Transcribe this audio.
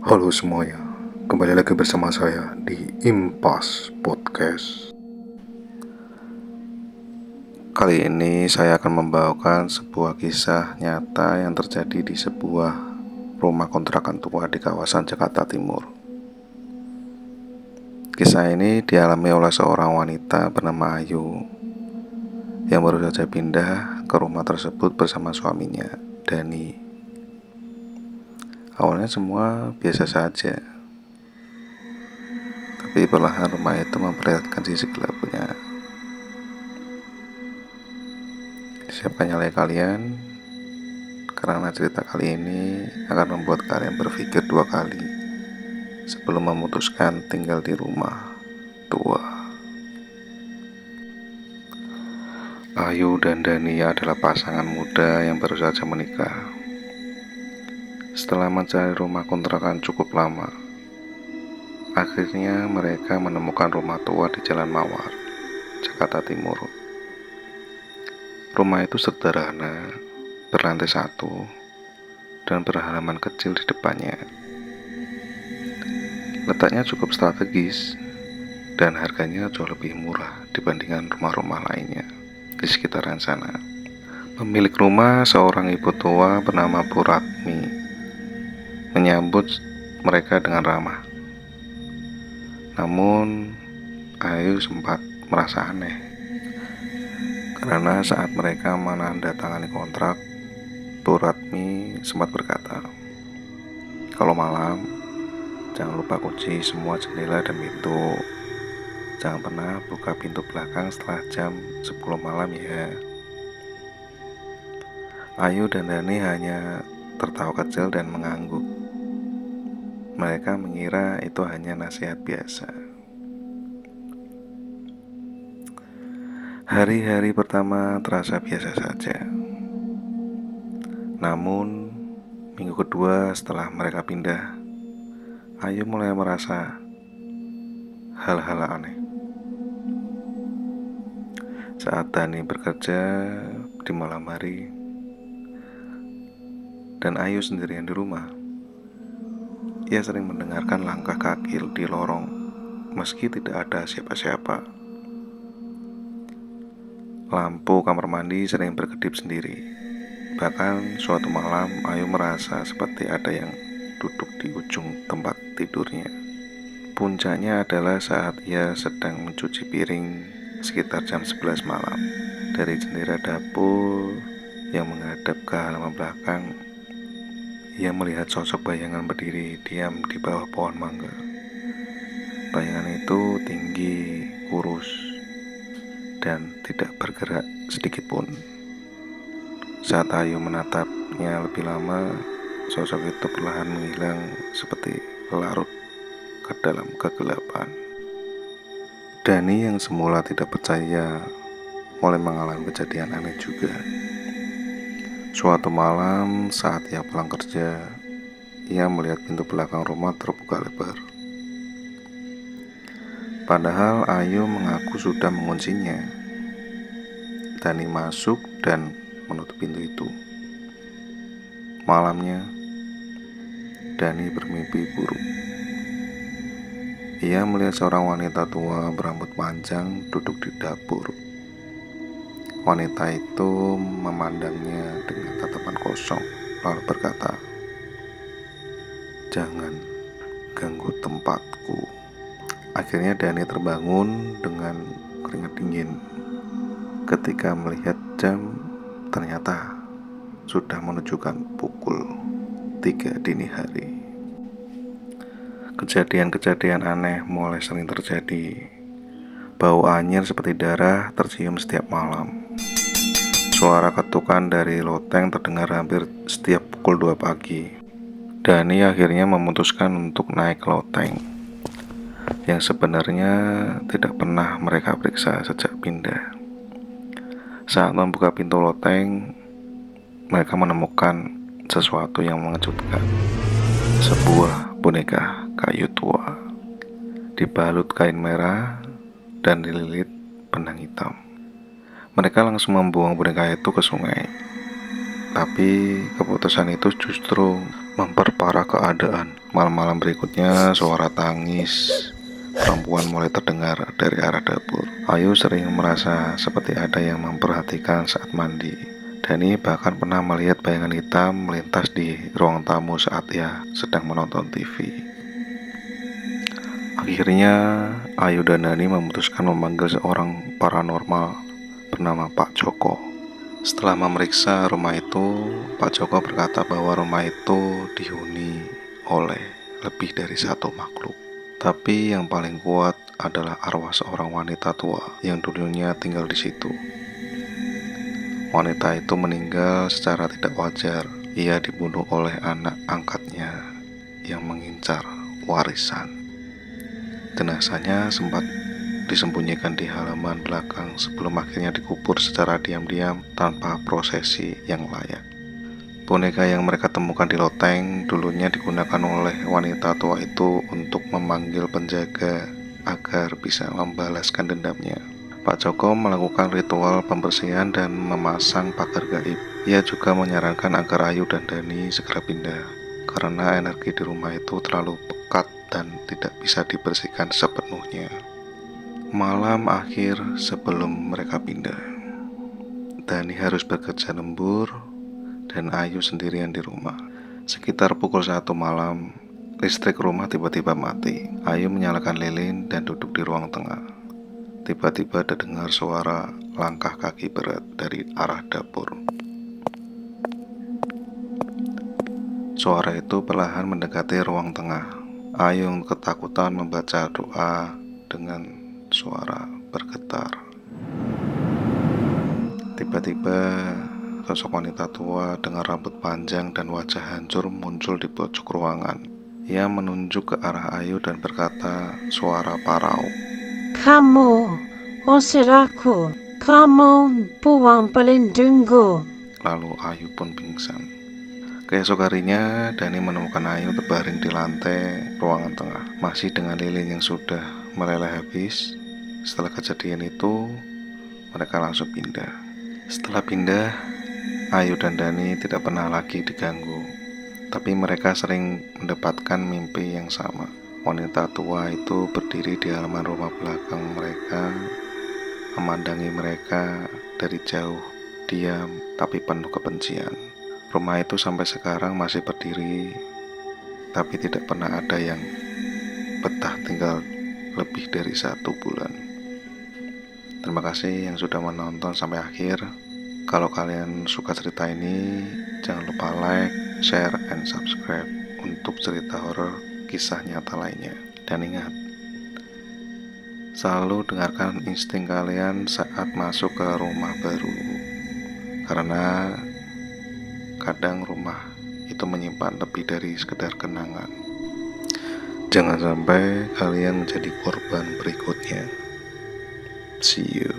Halo semuanya, kembali lagi bersama saya di Impas Podcast. Kali ini saya akan membawakan sebuah kisah nyata yang terjadi di sebuah rumah kontrakan tua di kawasan Jakarta Timur. Kisah ini dialami oleh seorang wanita bernama Ayu yang baru saja pindah ke rumah tersebut bersama suaminya, Dani. Awalnya semua biasa saja, tapi perlahan rumah itu memperlihatkan sisi gelapnya. Siapkan nyali kalian, karena cerita kali ini akan membuat kalian berpikir dua kali sebelum memutuskan tinggal di rumah tua. Ayu dan Dani adalah pasangan muda yang baru saja menikah. Setelah mencari rumah kontrakan cukup lama, akhirnya mereka menemukan rumah tua di Jalan Mawar, Jakarta Timur. Rumah itu sederhana, berlantai satu, dan berhalaman kecil di depannya. Letaknya cukup strategis dan harganya jauh lebih murah dibandingkan rumah-rumah lainnya di sekitaran sana. Pemilik rumah, seorang ibu tua bernama Bu Ratmi, menyambut mereka dengan ramah. Namun, Ayu sempat merasa aneh karena saat mereka menandatangani kontrak, Bu Ratmi sempat berkata, "Kalau malam, jangan lupa kunci semua jendela dan pintu. Jangan pernah buka pintu belakang setelah jam 10 malam ya." Ayu dan Dani hanya tertawa kecil dan mengangguk. Mereka mengira itu hanya nasihat biasa. Hari-hari pertama terasa biasa saja. Namun, minggu kedua setelah mereka pindah, Ayu mulai merasa hal-hal aneh. Saat Dani bekerja di malam hari dan Ayu sendirian di rumah, ia sering mendengarkan langkah kaki di lorong meski tidak ada siapa-siapa. Lampu kamar mandi sering berkedip sendiri. Bahkan suatu malam Ayu merasa seperti ada yang duduk di ujung tempat tidurnya. Puncaknya adalah saat ia sedang mencuci piring sekitar jam 11 malam. Dari jendela dapur yang menghadap ke halaman belakang, ia melihat sosok bayangan berdiri diam di bawah pohon mangga. Bayangan itu tinggi, kurus, dan tidak bergerak sedikit pun. Saat Ayu menatapnya lebih lama, sosok itu perlahan menghilang seperti larut ke dalam kegelapan. Dani yang semula tidak percaya mulai mengalami kejadian aneh juga. Suatu malam saat ia pulang kerja, ia melihat pintu belakang rumah terbuka lebar. Padahal Ayu mengaku sudah menguncinya. Dani masuk dan menutup pintu itu. Malamnya, Dani bermimpi buruk. Ia melihat seorang wanita tua berambut panjang duduk di dapur. Wanita itu memandangnya dengan tatapan kosong, lalu berkata, "Jangan ganggu tempatku." Akhirnya Dani terbangun dengan keringat dingin ketika melihat jam, ternyata sudah menunjukkan pukul 3 dini hari. Kejadian-kejadian aneh mulai sering terjadi. Bau anyir seperti darah tercium setiap malam. Suara ketukan dari loteng terdengar hampir setiap pukul 2 pagi. Dani akhirnya memutuskan untuk naik ke loteng yang sebenarnya tidak pernah mereka periksa sejak pindah. Saat membuka pintu loteng, mereka menemukan sesuatu yang mengejutkan. Sebuah boneka kayu tua dibalut kain merah dan dililit benang hitam. Mereka langsung membuang boneka itu ke sungai. Tapi keputusan itu justru memperparah keadaan. Malam-malam berikutnya, suara tangis perempuan mulai terdengar dari arah dapur. Ayu sering merasa seperti ada yang memperhatikan saat mandi. Dani bahkan pernah melihat bayangan hitam melintas di ruang tamu saat ia sedang menonton TV. Akhirnya, Ayu dan Dani memutuskan memanggil seorang paranormal bernama Pak Joko. Setelah memeriksa rumah itu, Pak Joko berkata bahwa rumah itu dihuni oleh lebih dari satu makhluk. Tapi yang paling kuat adalah arwah seorang wanita tua yang dulunya tinggal di situ. Wanita itu meninggal secara tidak wajar. Ia dibunuh oleh anak angkatnya yang mengincar warisan. Jenazahnya sempat disembunyikan di halaman belakang sebelum akhirnya dikubur secara diam-diam tanpa prosesi yang layak. Boneka yang mereka temukan di loteng dulunya digunakan oleh wanita tua itu untuk memanggil penjaga agar bisa membalaskan dendamnya. Pak Joko melakukan ritual pembersihan dan memasang pagar gaib. Ia juga menyarankan agar Ayu dan Dani segera pindah karena energi di rumah itu terlalu pekat dan tidak bisa dibersihkan sepenuhnya. Malam akhir sebelum mereka pindah, Dani harus bekerja lembur dan Ayu sendirian di rumah. Sekitar pukul 1 malam, listrik rumah tiba-tiba mati. Ayu menyalakan lilin dan duduk di ruang tengah. Tiba-tiba terdengar suara langkah kaki berat dari arah dapur. Suara itu perlahan mendekati ruang tengah. Ayu ketakutan membaca doa dengan suara bergetar. Tiba-tiba sosok wanita tua dengan rambut panjang dan wajah hancur muncul di pojok ruangan. Ia menunjuk ke arah Ayu dan berkata suara parau, "Kamu, usir aku. Kamu buang pelindungku." Lalu Ayu pun pingsan. Keesok harinya, Dani menemukan Ayu terbaring di lantai ruangan tengah, masih dengan lilin yang sudah meleleh habis. Setelah kejadian itu, mereka langsung pindah. Setelah pindah, Ayu dan Dani tidak pernah lagi diganggu, tapi mereka sering mendapatkan mimpi yang sama. Wanita tua itu berdiri di halaman rumah belakang mereka, memandangi mereka dari jauh, diam tapi penuh kebencian. Rumah itu sampai sekarang masih berdiri, tapi tidak pernah ada yang betah tinggal lebih dari 1 bulan. Terima kasih yang sudah menonton sampai akhir. Kalau kalian suka cerita ini, jangan lupa like, share, and subscribe untuk cerita horor kisah nyata lainnya. Dan ingat, selalu dengarkan insting kalian saat masuk ke rumah baru, karena kadang rumah itu menyimpan lebih dari sekedar kenangan. Jangan sampai kalian menjadi korban berikutnya. See you.